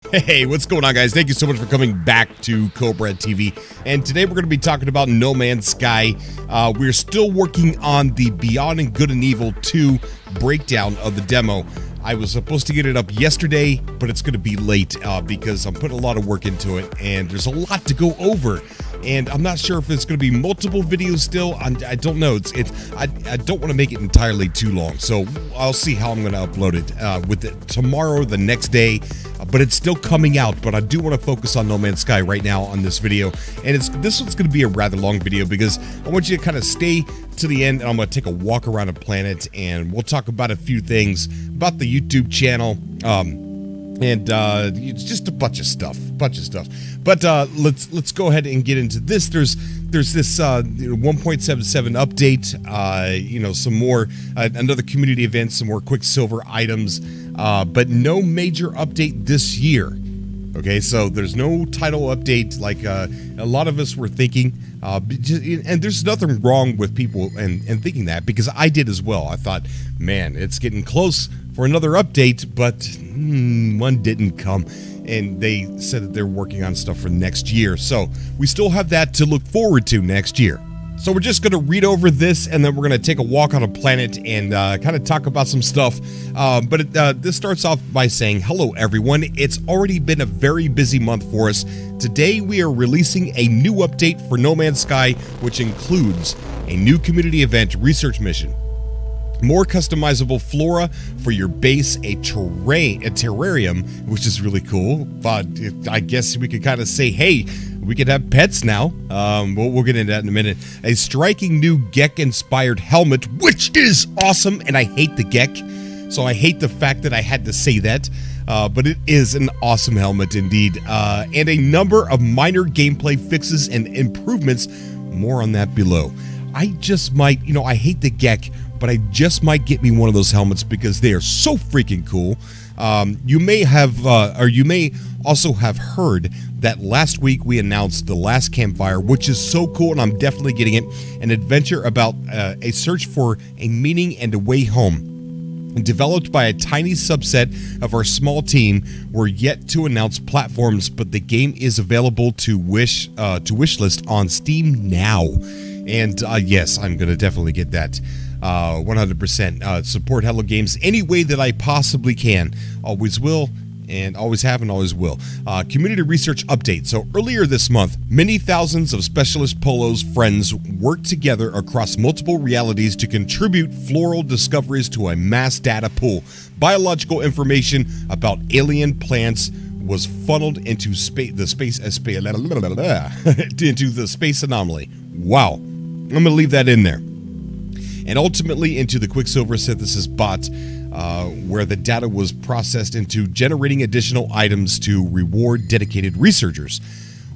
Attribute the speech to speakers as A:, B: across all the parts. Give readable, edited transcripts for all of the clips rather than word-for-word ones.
A: Hey, what's going on, guys? Thank you so much for coming back to Cobra TV. And today we're going to be talking about No Man's Sky. We're still working on the Beyond and Good and Evil 2 breakdown of the demo. I was supposed to get it up yesterday, but it's going to be late because I'm putting a lot of work into it, and there's a lot to go over. And I'm not sure if it's going to be multiple videos still. I don't know. I don't want to make it entirely too long, so I'll see how I'm going to upload it with it tomorrow, the next day. But it's still coming out. But I do want to focus on No Man's Sky right now on this video, and this one's going to be a rather long video because I want you to kind of stay to the end, and I'm going to take a walk around the planet, and we'll talk about a few things about the YouTube channel. And just a bunch of stuff. But let's go ahead and get into this. There's this 1.77 update. Some more another community event, some more Quicksilver items, but no major update this year. Okay, so there's no title update like a lot of us were thinking, and there's nothing wrong with people and thinking that, because I did as well. I thought, man, it's getting close for another update, but one didn't come, and they said that they're working on stuff for next year. So we still have that to look forward to next year. So we're just going to read over this, and then we're going to take a walk on a planet and kind of talk about some stuff. But this starts off by saying, hello, everyone. It's already been a very busy month for us. Today, we are releasing a new update for No Man's Sky, which includes a new community event research mission, more customizable flora for your base, a terrarium, which is really cool. But I guess we could kind of say, hey, we could have pets now. We'll get into that in a minute. A striking new Gek-inspired helmet, which is awesome, and I hate the Gek, so I hate the fact that I had to say that. But it is an awesome helmet indeed. And a number of minor gameplay fixes and improvements. More on that below. I just might, I hate the Gek, but I just might get me one of those helmets because they are so freaking cool. You may have, or you may also have heard that last week we announced The Last Campfire, which is so cool, and I'm definitely getting it. An adventure about a search for a meaning and a way home. Developed by a tiny subset of our small team, we're yet to announce platforms, but the game is available to wishlist on Steam now. And yes, I'm gonna definitely get that. 100%. Support Hello Games any way that I possibly can. Always will, and always have, and always will. Community research update. So earlier this month, many thousands of Specialist Polo's friends worked together across multiple realities to contribute floral discoveries to a mass data pool. Biological information about alien plants was funneled into the space anomaly. Wow. I'm going to leave that in there. And ultimately into the Quicksilver synthesis bot, where the data was processed into generating additional items to reward dedicated researchers.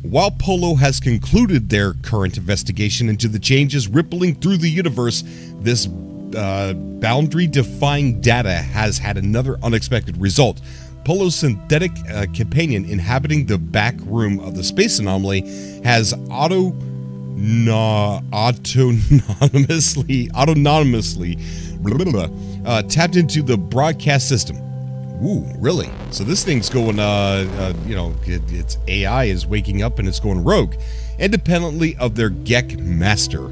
A: While Polo has concluded their current investigation into the changes rippling through the universe, this boundary-defying data has had another unexpected result. Polo's synthetic companion inhabiting the back room of the space anomaly has autonomously tapped into the broadcast system. Ooh, really? So this thing's going, its AI is waking up and it's going rogue. Independently of their Gek master,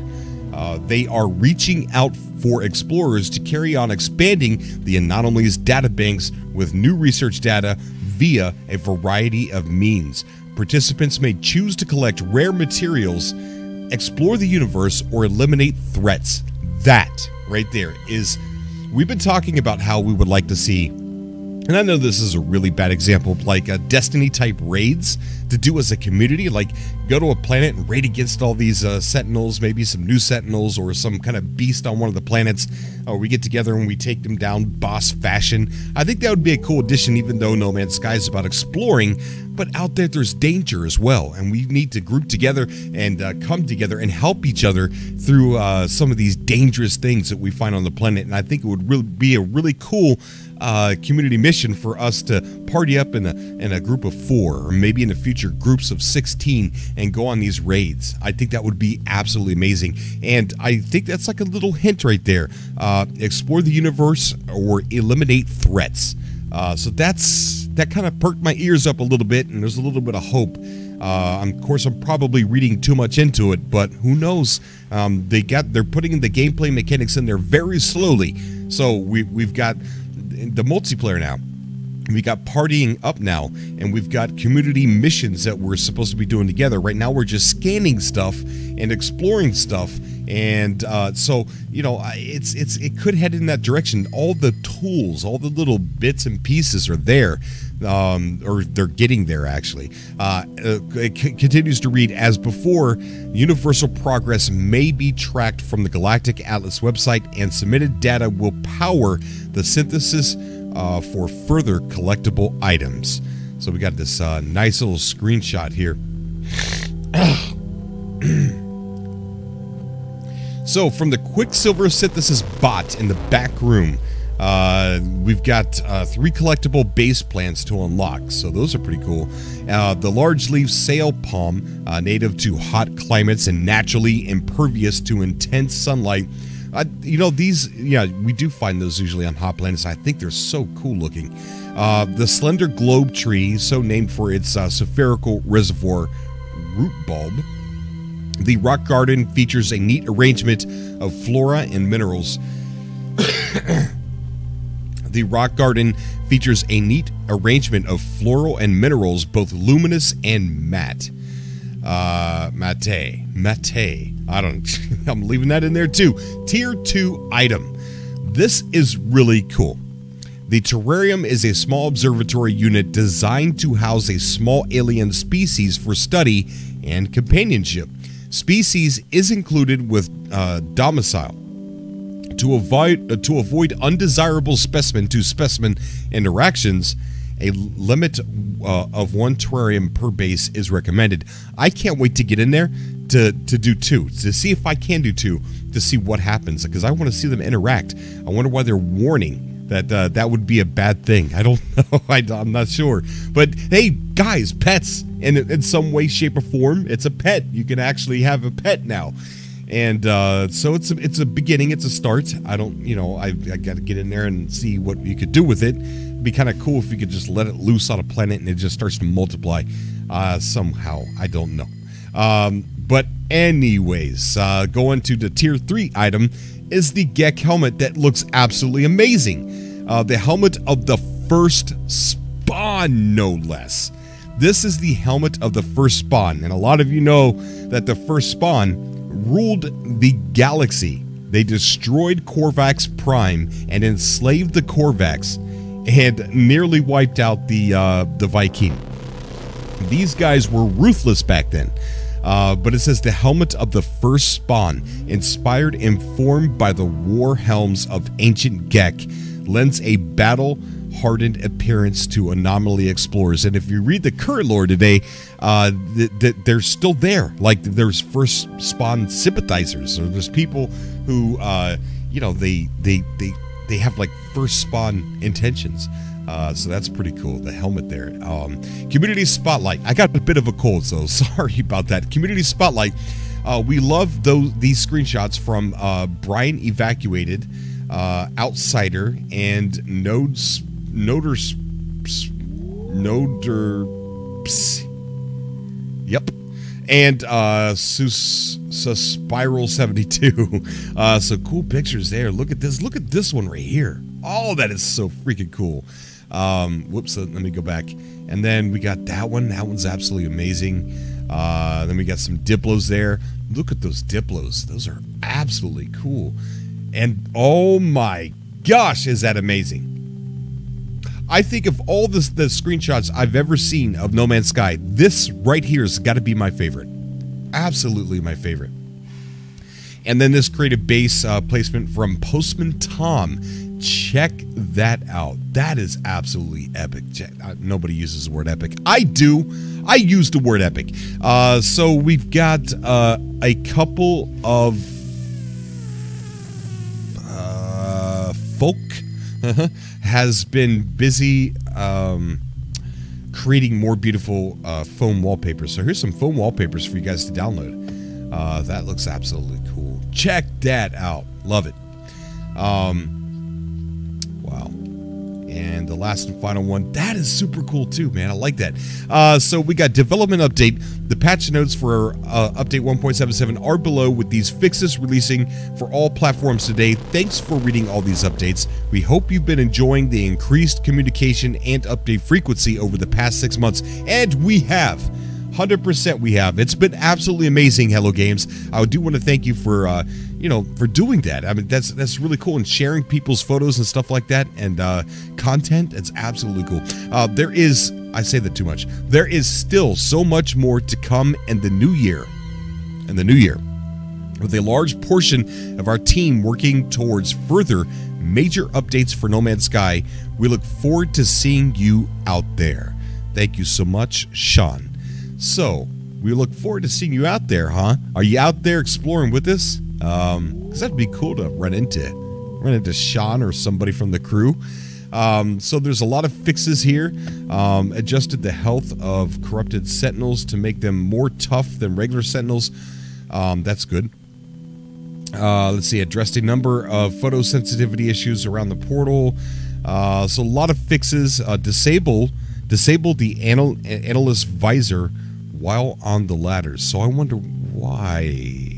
A: they are reaching out for explorers to carry on expanding the anomaly's databanks with new research data via a variety of means. Participants may choose to collect rare materials, explore the universe, or eliminate threats. That right there is, we've been talking about how we would like to see, and I know this is a really bad example, like a Destiny type raids to do as a community, like go to a planet and raid against all these sentinels, maybe some new sentinels or some kind of beast on one of the planets, or we get together and we take them down boss fashion. I think that would be a cool addition, even though No Man's Sky is about exploring, but out there's danger as well, and we need to group together and come together and help each other through some of these dangerous things that we find on the planet. And I think it would really be a really cool community mission for us to party up in a group of 4, or maybe in the future groups of 16, and go on these raids. I think that would be absolutely amazing, and I think that's like a little hint right there. Explore the universe or eliminate threats. So that's that kind of perked my ears up a little bit, and there's a little bit of hope. Of course, I'm probably reading too much into it, but who knows? They're putting the gameplay mechanics in there very slowly. So we've got the multiplayer now. We got partying up now, and we've got community missions that we're supposed to be doing together. Right now, we're just scanning stuff and exploring stuff, and so it could head in that direction. All the tools, all the little bits and pieces are there, or they're getting there actually. It continues to read as before. Universal progress may be tracked from the Galactic Atlas website, and submitted data will power the synthesis for further collectible items. So we got this nice little screenshot here. So from the Quicksilver synthesis bot in the back room, we've got 3 collectible base plants to unlock. So those are pretty cool. The large leaf sail palm, native to hot climates and naturally impervious to intense sunlight. These, we do find those usually on hot planets. I think they're so cool looking. The slender globe tree, so named for its spherical reservoir root bulb. The rock garden features a neat arrangement of flora and minerals. The rock garden features a neat arrangement of floral and minerals, both luminous and matte. Matte. I'm leaving that in there too. Tier 2 item. This is really cool. The terrarium is a small observatory unit designed to house a small alien species for study and companionship. Species is included with domicile. To avoid undesirable specimen to specimen interactions, a limit of 1 terrarium per base is recommended. I can't wait to get in there to do 2, to see if I can do 2, to see what happens, because I want to see them interact. I wonder why they're warning that that would be a bad thing. I don't know. I'm not sure. But hey, guys, pets, in some way, shape, or form, it's a pet. You can actually have a pet now. And so it's a beginning, it's a start. I got to get in there and see what you could do with it. It'd be kind of cool if you could just let it loose on a planet and it just starts to multiply somehow. I don't know. But anyways, going to the tier 3 item is the Gek helmet that looks absolutely amazing. The helmet of the first spawn, no less. This is the helmet of the first spawn, and a lot of you know that the first spawn ruled the galaxy. They destroyed Korvax Prime and enslaved the Korvax and nearly wiped out the Viking. These guys were ruthless back then. But it says the helmet of the first spawn, inspired and formed by the war helms of ancient Gek, lends a battle-hardened appearance to anomaly explorers. And if you read the current lore today, they're still there. Like, there's first spawn sympathizers, or there's people who, they have like first spawn intentions. So that's pretty cool. The helmet there. Community Spotlight. I got a bit of a cold, so sorry about that. Community Spotlight. We love these screenshots from Brian Evacuated, Outsider, and Noder. Yep. And Spiral 72. So cool pictures there. Look at this. Look at this one right here. Oh, that is so freaking cool. Whoops, let me go back. And then we got that one. That one's absolutely amazing. Then we got some Diplos there. Look at those Diplos. Those are absolutely cool. And oh my gosh, is that amazing. I think of all the screenshots I've ever seen of No Man's Sky, this right here has got to be my favorite. Absolutely my favorite. And then this creative base placement from Postman Tom. Check that out. That is absolutely epic. Nobody uses the word epic. I do. I use the word epic. So we've got a couple of folk has been busy creating more beautiful foam wallpapers. So here's some foam wallpapers for you guys to download. That looks absolutely cool. Check that out. Love it. Wow. And the last and final one, that is super cool too, man. I like that. So we got development update. The patch notes for update 1.77 are below with these fixes releasing for all platforms today. Thanks for reading all these updates. We hope you've been enjoying the increased communication and update frequency over the past 6 months. And we have. 100% we have. It's been absolutely amazing, Hello Games. I do want to thank you for, for doing that. I mean, that's really cool, and sharing people's photos and stuff like that, and content. It's absolutely cool. I say that too much. There is still so much more to come in the new year. With a large portion of our team working towards further major updates for No Man's Sky, we look forward to seeing you out there. Thank you so much, Sean. So, we look forward to seeing you out there, huh? Are you out there exploring with us? Because that'd be cool to run into Sean or somebody from the crew. So there's a lot of fixes here. Adjusted the health of corrupted sentinels to make them more tough than regular sentinels. That's good. Let's see, addressed a number of photosensitivity issues around the portal. So a lot of fixes. Disable the analyst visor while on the ladders. So I wonder why.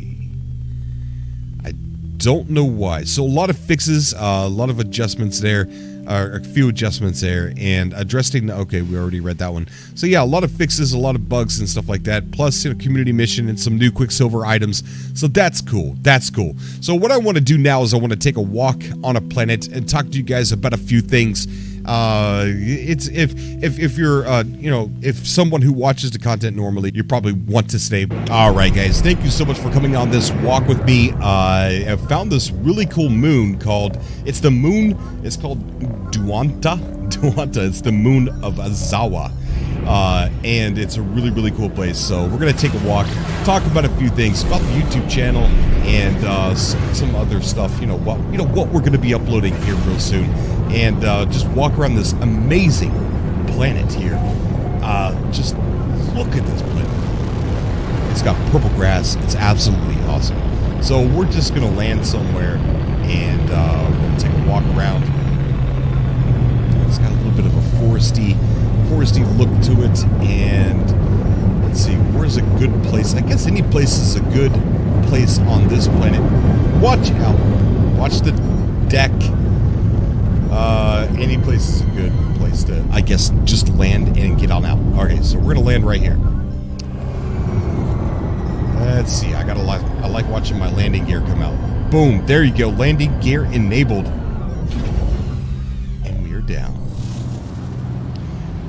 A: I don't know why. So a lot of fixes, a lot of adjustments there, a few adjustments there, and addressing. Okay, we already read that one. So yeah, a lot of fixes, a lot of bugs and stuff like that. Plus, community mission and some new Quicksilver items. So that's cool. That's cool. So what I want to do now is I want to take a walk on a planet and talk to you guys about a few things. It's if you're if someone who watches the content normally, you probably want to stay. All right, guys, thank you so much for coming on this walk with me. I found this really cool moon called it's called Duanta. It's the moon of Azawa. And it's a really cool place. So we're gonna take a walk, talk about a few things about the YouTube channel and some other stuff. What we're gonna be uploading here real soon, and just walk around this amazing planet here. Just look at this planet. It's got purple grass. It's absolutely awesome. So we're just gonna land somewhere and we're gonna take a walk around. It's got a little bit of a foresty look to it, and let's see, where's a good place? I guess any place is a good place on this planet. Watch out. Watch the deck. Any place is a good place to, I guess, just land and get on out. Okay, so we're gonna land right here. Let's see, I like watching my landing gear come out. Boom, there you go, landing gear enabled. And we are down.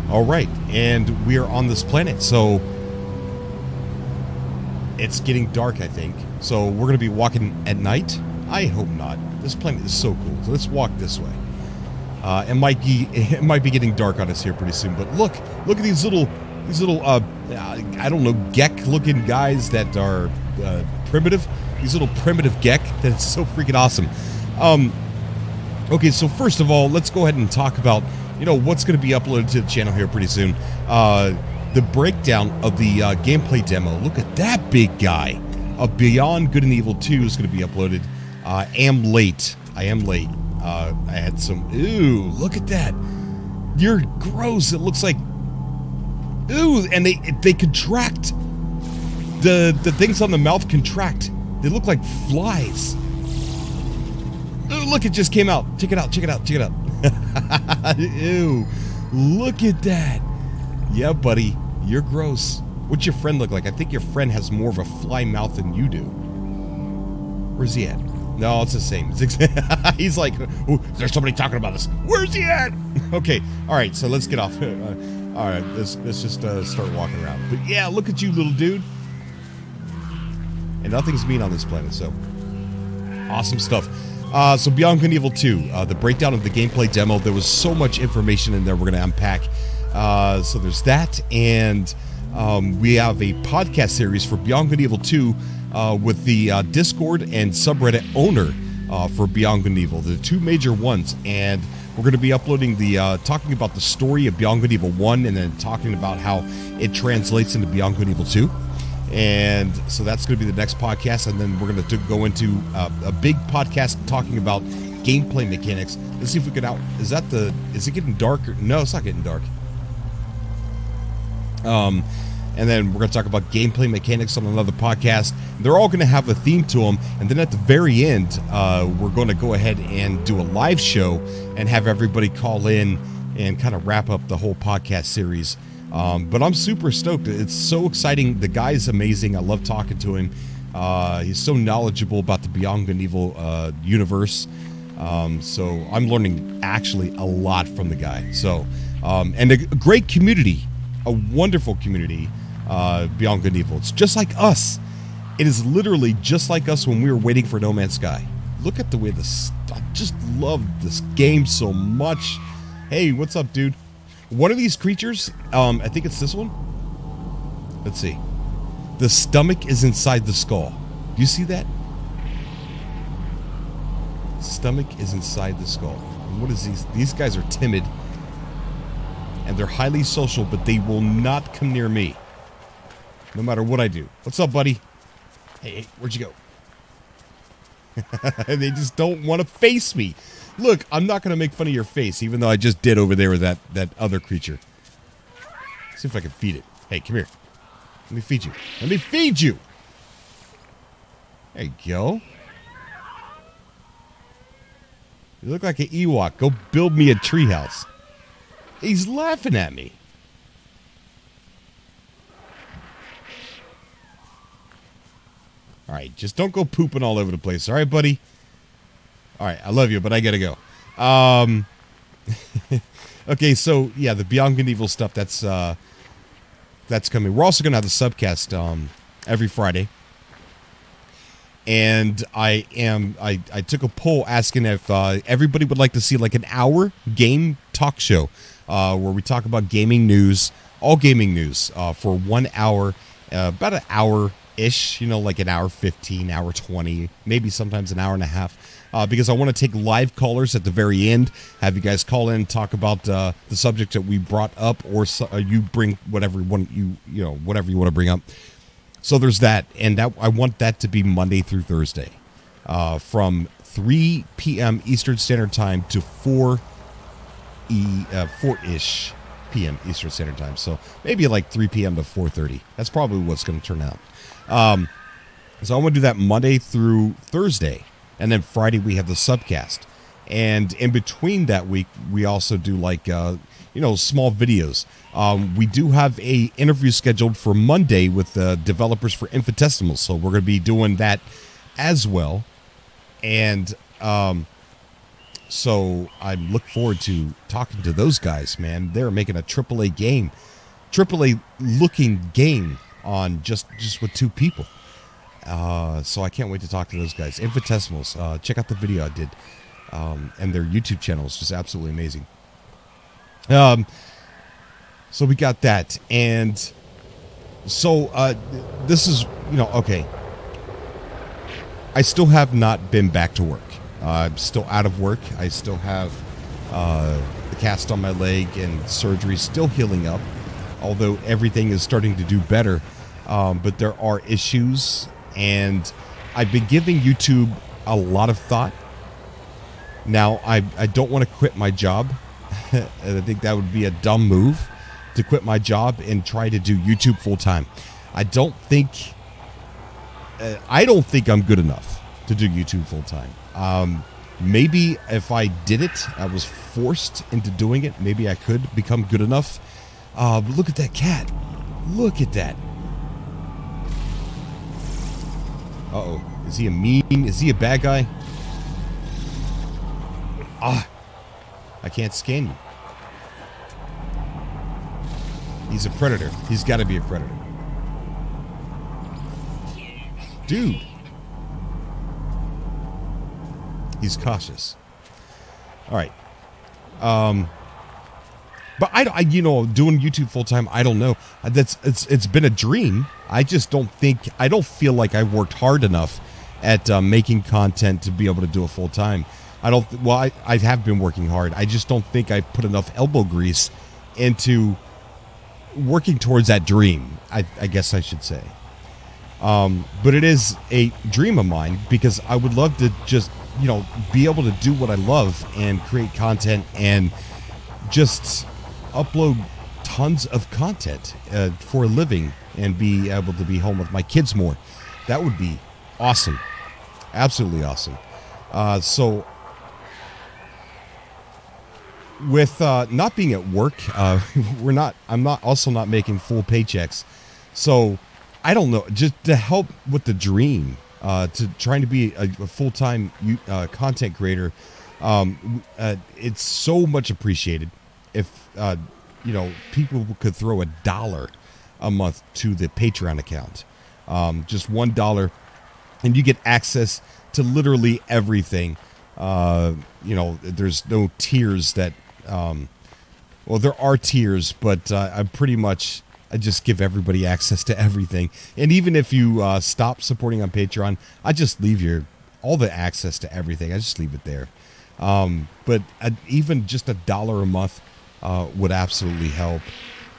A: All right, and we are on this planet, so it's getting dark, I think. So we're going to be walking at night? I hope not. This planet is so cool. So let's walk this way. It might be getting dark on us here pretty soon, but look at these little I don't know, Gek-looking guys that are primitive. These little primitive Gek. That's so freaking awesome. Okay, so first of all, let's go ahead and talk about what's going to be uploaded to the channel here pretty soon. The breakdown of the gameplay demo. Look at that big guy. Beyond Good and Evil 2 is going to be uploaded. I am late. I had some... Ooh, look at that. You're gross. It looks like... Ooh, and they contract. The things on the mouth contract. They look like flies. Ooh, look, it just came out. Check it out. Ew, look at that. Yeah, buddy, you're gross. What's your friend look like? I think your friend has more of a fly mouth than you do. Where's he at? No, it's the same. He's like, ooh, is there somebody talking about this? Where's he at? Okay, all right, so let's get off. All right, let's just start walking around. But yeah, look at you, little dude. And nothing's mean on this planet, so awesome stuff. So Beyond Good and Evil 2, the breakdown of the gameplay demo. There was so much information in there we're going to unpack. So there's that, and we have a podcast series for Beyond Good and Evil 2 with the Discord and subreddit owner for Beyond Good and Evil, the two major ones. And we're going to be uploading the talking about the story of Beyond Good and Evil 1, and then talking about how it translates into Beyond Good and Evil 2. And so that's going to be the next podcast, and then we're going to go into a big podcast talking about gameplay mechanics. Let's see if we can out. Is it getting dark? No, it's not getting dark. And then we're going to talk about gameplay mechanics on another podcast. They're all going to have a theme to them. And then at the very end, we're going to go ahead and do a live show and have everybody call in and kind of wrap up the whole podcast series. But I'm super stoked. It's so exciting. The guy's amazing. I love talking to him. He's so knowledgeable about the Beyond Good and Evil universe. So I'm learning actually a lot from the guy. So, and a great community, a wonderful community. Beyond Good and Evil. It's just like us. It is literally just like us when we were waiting for No Man's Sky. Look at the way this. I just love this game so much. Hey, what's up, dude? One of these creatures, I think it's this one. Let's see. The stomach is inside the skull. Do you see that? Stomach is inside the skull. And what is these? These guys are timid. And they're highly social, but they will not come near me. No matter what I do. What's up, buddy? Hey, where'd you go? They just don't want to face me. Look, I'm not going to make fun of your face, even though I just did over there with that other creature. Let's see if I can feed it. Hey, come here. Let me feed you. Let me feed you. There you go. You look like an Ewok. Go build me a treehouse. He's laughing at me. All right, just don't go pooping all over the place. All right, buddy? All right, I love you, but I got to go. Okay, so, yeah, the Beyond Good and Evil stuff, that's coming. We're also going to have the subcast every Friday. And I took a poll asking if everybody would like to see like an hour game talk show where we talk about gaming news, all gaming news for 1 hour, about an hour-ish, you know, like an hour 15, hour 20, maybe sometimes an hour and a half. Because I want to take live callers at the very end, have you guys call in and talk about the subject that we brought up, or you bring whatever whatever you want to bring up. So there's that, and that I want that to be Monday through Thursday, from 3 p.m. Eastern Standard Time to 4-ish p.m. Eastern Standard Time. So maybe like 3 p.m. to 4:30. That's probably what's going to turn out. So I want to do that Monday through Thursday, and then Friday we have the subcast. And in between that week, we also do like small videos. We do have a interview scheduled for Monday with the developers for Infinitesimals, so we're going to be doing that as well. And so I look forward to talking to those guys, man. They're making a AAA game, AAA looking game on just with 2 people. So I can't wait to talk to those guys. Infinitesimals, check out the video I did. And their YouTube channel is just absolutely amazing. So we got that, and so this is, okay. I still have not been back to work. I'm still out of work. I still have the cast on my leg and surgery still healing up, although everything is starting to do better. But there are issues, and I've been giving YouTube a lot of thought. Now, I don't want to quit my job. And I think that would be a dumb move to quit my job and try to do YouTube full time. I don't think I'm good enough to do YouTube full time. Maybe if I did it, I was forced into doing it, maybe I could become good enough. But look at that cat. Look at that. Uh-oh. Is he is he a bad guy? I can't scan you. He's a predator. He's got to be a predator. Dude. He's cautious. All right. But I doing YouTube full time, I don't know. It's been a dream. I just don't feel like I worked hard enough at making content to be able to do it full time. I have been working hard. I just don't think I put enough elbow grease into working towards that dream, I guess I should say. But it is a dream of mine because I would love to just be able to do what I love and create content and just upload tons of content for a living and be able to be home with my kids more. That would be awesome. Absolutely awesome. So with not being at work, I'm not making full paychecks. So I don't know, just to help with the dream, to trying to be a full-time content creator, it's so much appreciated if people could throw $1 a month to the Patreon account. Just $1, and you get access to literally everything. There's no tiers that there are tiers, but I just give everybody access to everything. And even if you stop supporting on Patreon, I just leave all the access to everything. I just leave it there. But even just $1 a month would absolutely help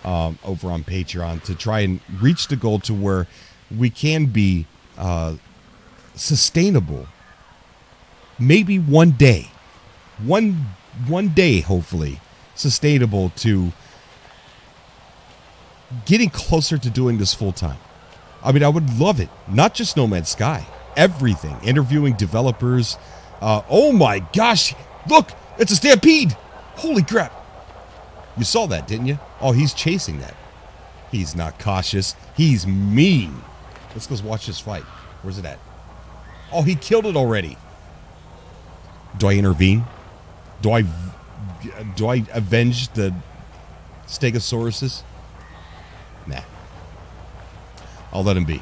A: over on Patreon to try and reach the goal to where we can be sustainable. Maybe one day, hopefully, sustainable to getting closer to doing this full time. I mean, I would love it. Not just No Man's Sky. Everything. Interviewing developers. Oh my gosh. Look, it's a stampede. Holy crap. You saw that, didn't you? Oh, he's chasing that. He's not cautious. He's mean. Let's go watch this fight. Where's it at? Oh, he killed it already. Do I intervene? Do I avenge the Stegosauruses? Nah. I'll let him be.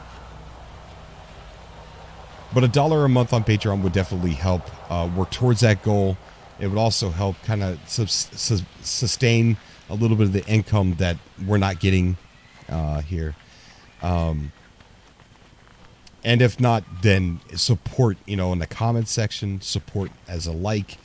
A: But $1 a month on Patreon would definitely help work towards that goal. It would also help kind of sustain a little bit of the income that we're not getting here. And if not, then support, in the comment section, support as a like.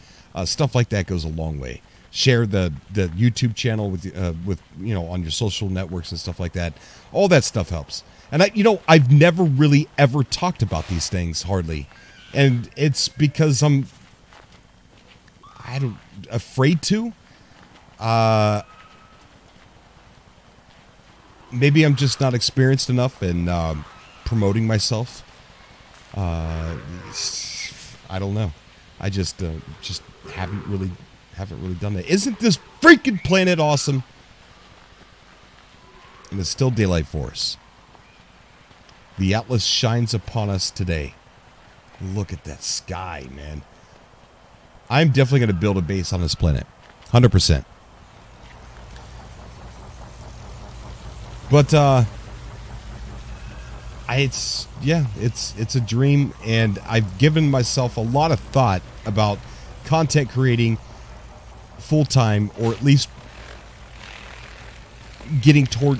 A: Stuff like that goes a long way. Share the YouTube channel with on your social networks and stuff like that. All that stuff helps. And I've never really ever talked about these things hardly, and it's because I'm afraid to. Maybe I'm just not experienced enough in promoting myself. I don't know. I just haven't really done that. Isn't this freaking planet awesome? And it's still daylight for us. The Atlas shines upon us today. Look at that sky, man. I'm definitely going to build a base on this planet. 100%. But it's a dream, and I've given myself a lot of thought about content creating full-time, or at least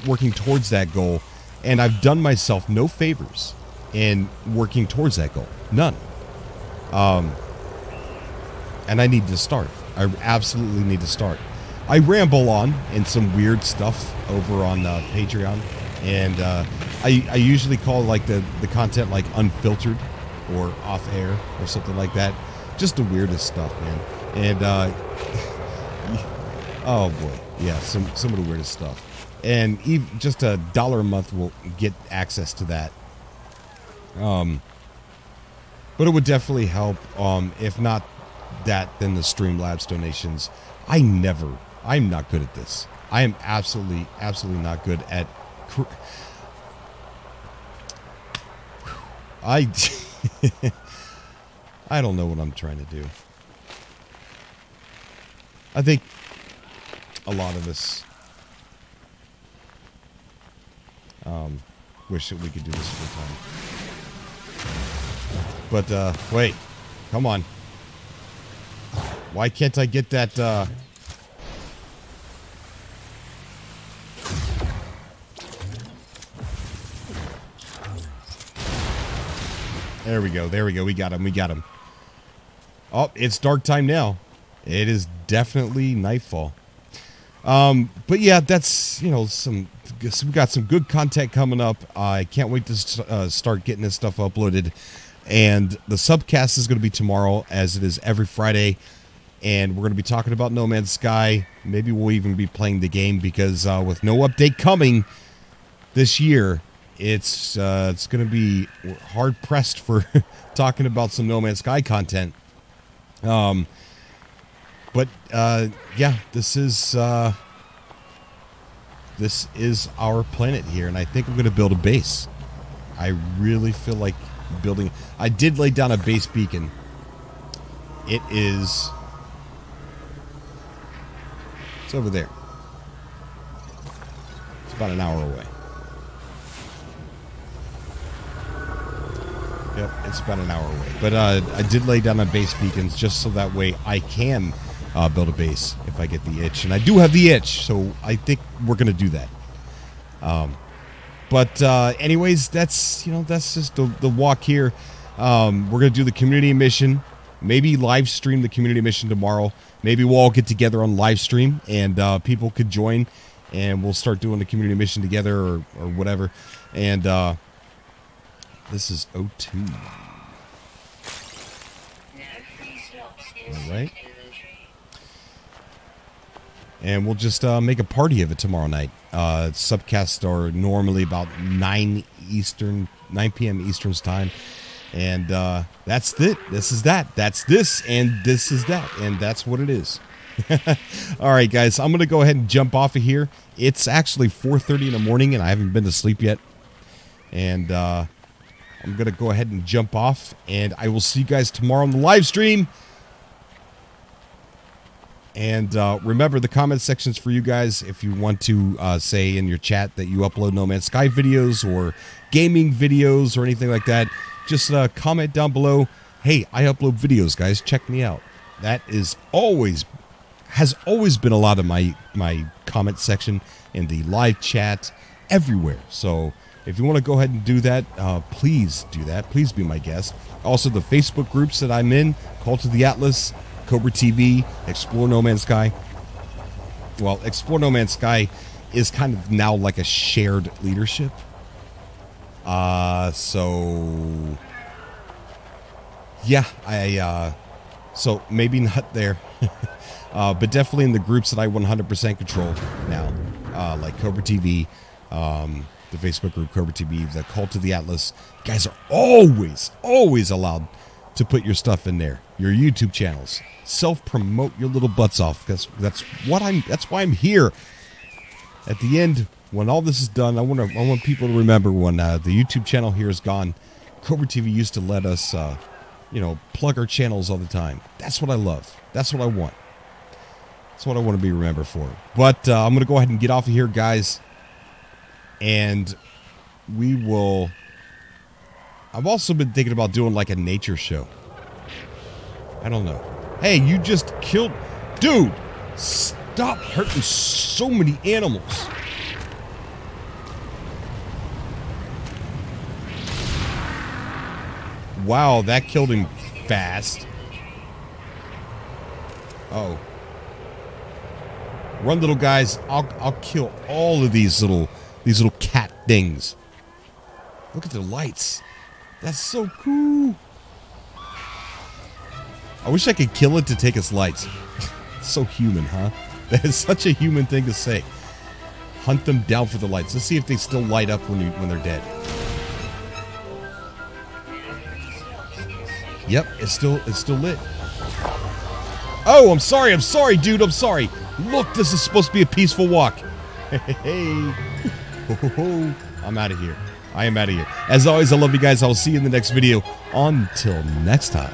A: working towards that goal, and I've done myself no favors in working towards that goal. None. And I need to start. I absolutely need to start. I ramble on in some weird stuff over on Patreon, and I usually call the content unfiltered or off air or something like that. Just the weirdest stuff, man. And oh boy, yeah, some of the weirdest stuff. And even just $1 a month will get access to that. But it would definitely help. If not that, then the Streamlabs donations. I'm not good at this. I am absolutely not good at. I don't know what I'm trying to do. I think a lot of us wish that we could do this full time. But wait, come on. Why can't I get that? There we go. We got him. Oh, it's dark time now. It is definitely nightfall. But yeah, that's, we got some good content coming up. I can't wait to start getting this stuff uploaded. And the subcast is going to be tomorrow, as it is every Friday. And we're going to be talking about No Man's Sky. Maybe we'll even be playing the game, because with no update coming this year, it's going to be hard pressed for talking about some No Man's Sky content. But yeah, this is our planet here, and I think I'm going to build a base. I really feel like building. I did lay down a base beacon. It's over there. It's about an hour away. Yep, it's about an hour away. But I did lay down a base beacons just so that way I can build a base if I get the itch. And I do have the itch, so I think we're going to do that. But anyways, that's just the walk here. We're going to do the community mission. Maybe live stream the community mission tomorrow. Maybe we'll all get together on live stream and people could join, and we'll start doing the community mission together or whatever. And this is O2. All right. And we'll just make a party of it tomorrow night. Subcasts are normally about 9 p.m. Eastern's time. And that's it. This is that. That's this. And this is that. And that's what it is. All right, guys. I'm going to go ahead and jump off of here. It's actually 4:30 in the morning, and I haven't been to sleep yet. And I'm going to go ahead and jump off. And I will see you guys tomorrow on the live stream. And remember, the comment section's for you guys. If you want to say in your chat that you upload No Man's Sky videos or gaming videos or anything like that, just comment down below. Hey, I upload videos, guys. Check me out. That has always been a lot of my comment section in the live chat everywhere. So if you want to go ahead and do that, please do that. Please be my guest. Also, the Facebook groups that I'm in: Call to the Atlas, Cobra TV, Explore No Man's Sky. Well, Explore No Man's Sky is kind of now like a shared leadership. So yeah, so maybe not there, but definitely in the groups that I 100% control now, like Cobra TV, the Facebook group Cobra TV, the Call to the Atlas. You guys are always allowed to put your stuff in there, your YouTube channels. Self-promote your little butts off. That's why I'm here. At the end, when all this is done, I want people to remember when the YouTube channel here is gone. Cobra TV used to let us, plug our channels all the time. That's what I love. That's what I want. That's what I want to be remembered for. But I'm going to go ahead and get off of here, guys. And we will. I've also been thinking about doing like a nature show. I don't know. Hey, you just killed... Dude, stop hurting so many animals. Wow, that killed him fast. Oh. Run, little guys. I'll kill all of these little cat things. Look at the lights. That's so cool. I wish I could kill it to take its lights. So human, huh? That is such a human thing to say. Hunt them down for the lights. Let's see if they still light up when they're dead. Yep, it's still lit. Oh, I'm sorry, dude. I'm sorry. Look, this is supposed to be a peaceful walk. Hey. I'm out of here. I am out of here. As always, I love you guys. I will see you in the next video. Until next time.